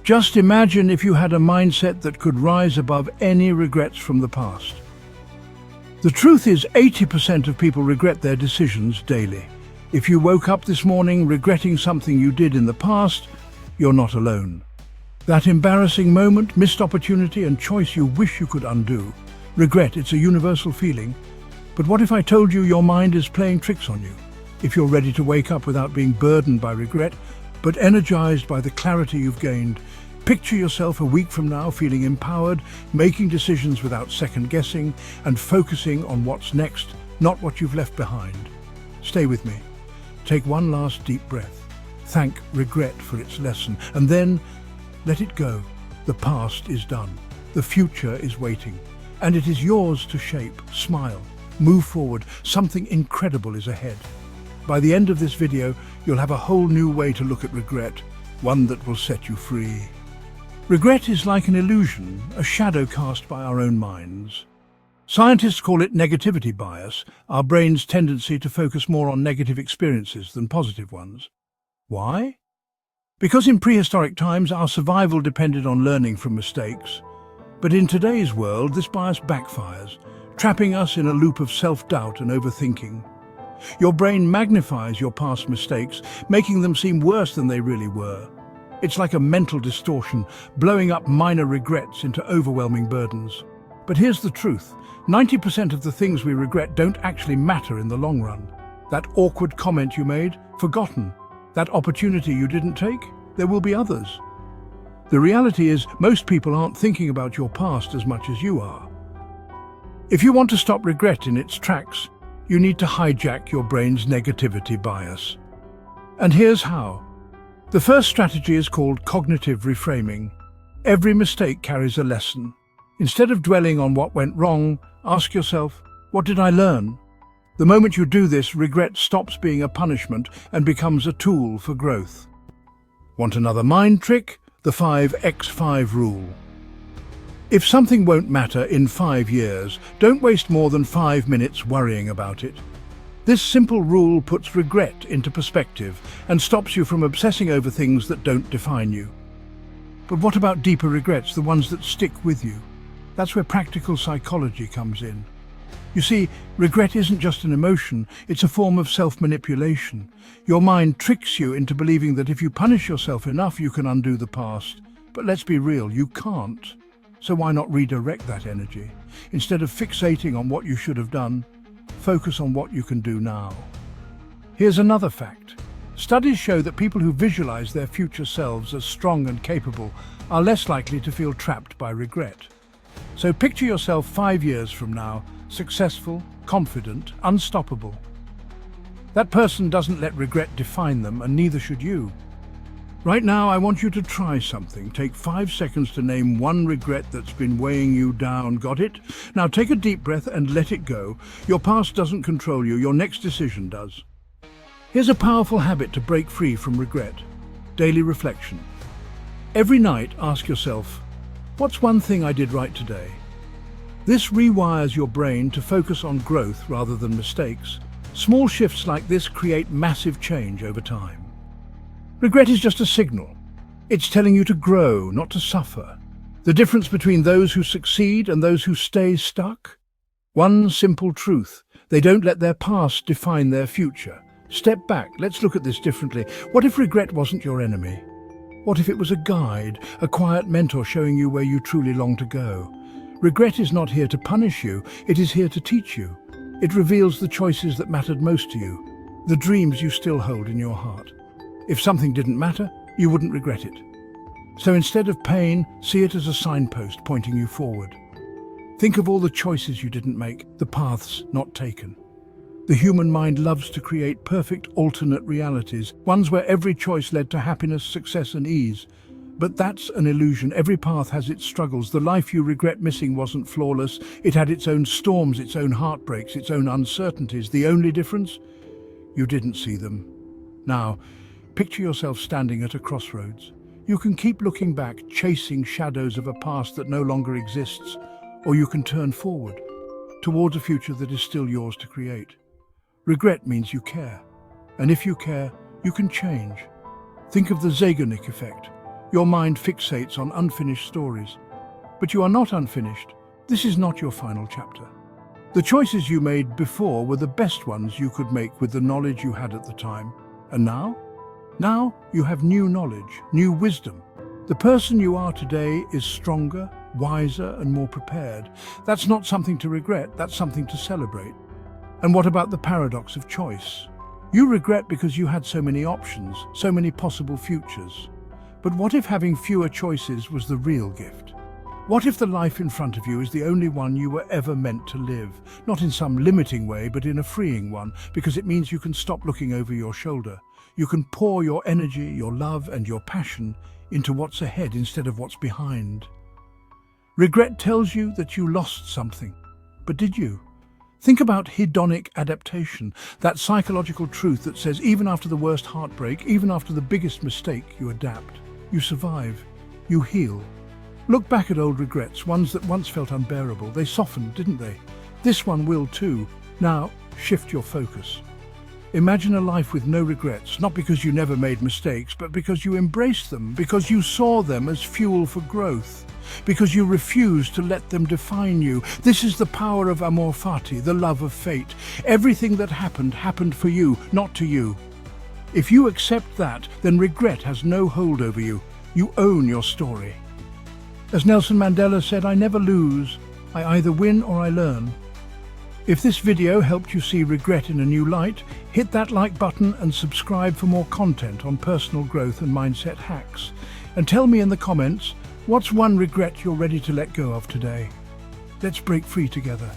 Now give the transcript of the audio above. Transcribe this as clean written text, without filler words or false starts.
Just imagine if you had a mindset that could rise above any regrets from the past. The truth is, 80% of people regret their decisions daily. If you woke up this morning regretting something you did in the past, you're not alone. That embarrassing moment, missed opportunity, and choice you wish you could undo. Regret, it's a universal feeling. But what if I told you your mind is playing tricks on you? If you're ready to wake up without being burdened by regret, but energized by the clarity you've gained, picture yourself a week from now feeling empowered, making decisions without second guessing, and focusing on what's next, not what you've left behind. Stay with me. Take one last deep breath. Thank regret for its lesson, and then let it go. The past is done. The future is waiting, and it is yours to shape. Smile, move forward. Something incredible is ahead. By the end of this video, you'll have a whole new way to look at regret, one that will set you free. Regret is like an illusion, a shadow cast by our own minds. Scientists call it negativity bias, our brain's tendency to focus more on negative experiences than positive ones. Why? Because in prehistoric times, our survival depended on learning from mistakes. But in today's world, this bias backfires, trapping us in a loop of self-doubt and overthinking. Your brain magnifies your past mistakes, making them seem worse than they really were. It's like a mental distortion, blowing up minor regrets into overwhelming burdens. But here's the truth. 90% of the things we regret don't actually matter in the long run. That awkward comment you made, forgotten. That opportunity you didn't take, there will be others. The reality is, most people aren't thinking about your past as much as you are. If you want to stop regret in its tracks, you need to hijack your brain's negativity bias. And here's how. The first strategy is called cognitive reframing. Every mistake carries a lesson. Instead of dwelling on what went wrong, ask yourself, what did I learn? The moment you do this, regret stops being a punishment and becomes a tool for growth. Want another mind trick? The 5x5 rule. If something won't matter in 5 years, don't waste more than 5 minutes worrying about it. This simple rule puts regret into perspective and stops you from obsessing over things that don't define you. But what about deeper regrets, the ones that stick with you? That's where practical psychology comes in. You see, regret isn't just an emotion, it's a form of self-manipulation. Your mind tricks you into believing that if you punish yourself enough, you can undo the past. But let's be real, you can't. So why not redirect that energy? Instead of fixating on what you should have done, focus on what you can do now. Here's another fact. Studies show that people who visualize their future selves as strong and capable are less likely to feel trapped by regret. So picture yourself 5 years from now, successful, confident, unstoppable. That person doesn't let regret define them, and neither should you. Right now, I want you to try something. Take 5 seconds to name one regret that's been weighing you down. Got it? Now take a deep breath and let it go. Your past doesn't control you, your next decision does. Here's a powerful habit to break free from regret. Daily reflection. Every night, ask yourself, what's one thing I did right today? This rewires your brain to focus on growth rather than mistakes. Small shifts like this create massive change over time. Regret is just a signal. It's telling you to grow, not to suffer. The difference between those who succeed and those who stay stuck? One simple truth: they don't let their past define their future. Step back, let's look at this differently. What if regret wasn't your enemy? What if it was a guide, a quiet mentor showing you where you truly long to go? Regret is not here to punish you, it is here to teach you. It reveals the choices that mattered most to you, the dreams you still hold in your heart. If something didn't matter, you wouldn't regret it. So instead of pain, see it as a signpost pointing you forward. Think of all the choices you didn't make, the paths not taken. The human mind loves to create perfect alternate realities, ones where every choice led to happiness, success, and ease. But that's an illusion. Every path has its struggles. The life you regret missing wasn't flawless. It had its own storms, its own heartbreaks, its own uncertainties. The only difference? You didn't see them. Now, picture yourself standing at a crossroads. You can keep looking back, chasing shadows of a past that no longer exists, or you can turn forward, towards a future that is still yours to create. Regret means you care, and if you care, you can change. Think of the Zeigarnik effect. Your mind fixates on unfinished stories. But you are not unfinished. This is not your final chapter. The choices you made before were the best ones you could make with the knowledge you had at the time. And now? Now you have new knowledge, new wisdom. The person you are today is stronger, wiser, and more prepared. That's not something to regret, that's something to celebrate. And what about the paradox of choice? You regret because you had so many options, so many possible futures. But what if having fewer choices was the real gift? What if the life in front of you is the only one you were ever meant to live? Not in some limiting way, but in a freeing one, because it means you can stop looking over your shoulder. You can pour your energy, your love, and your passion into what's ahead instead of what's behind. Regret tells you that you lost something. But did you? Think about hedonic adaptation, that psychological truth that says even after the worst heartbreak, even after the biggest mistake, you adapt, you survive, you heal. Look back at old regrets, ones that once felt unbearable. They softened, didn't they? This one will too. Now, shift your focus. Imagine a life with no regrets, not because you never made mistakes, but because you embraced them, because you saw them as fuel for growth, because you refused to let them define you. This is the power of amor fati, the love of fate. Everything that happened for you, not to you. If you accept that, then regret has no hold over you. You own your story. As Nelson Mandela said, I never lose. I either win or I learn. If this video helped you see regret in a new light, hit that like button and subscribe for more content on personal growth and mindset hacks. And tell me in the comments, what's one regret you're ready to let go of today? Let's break free together.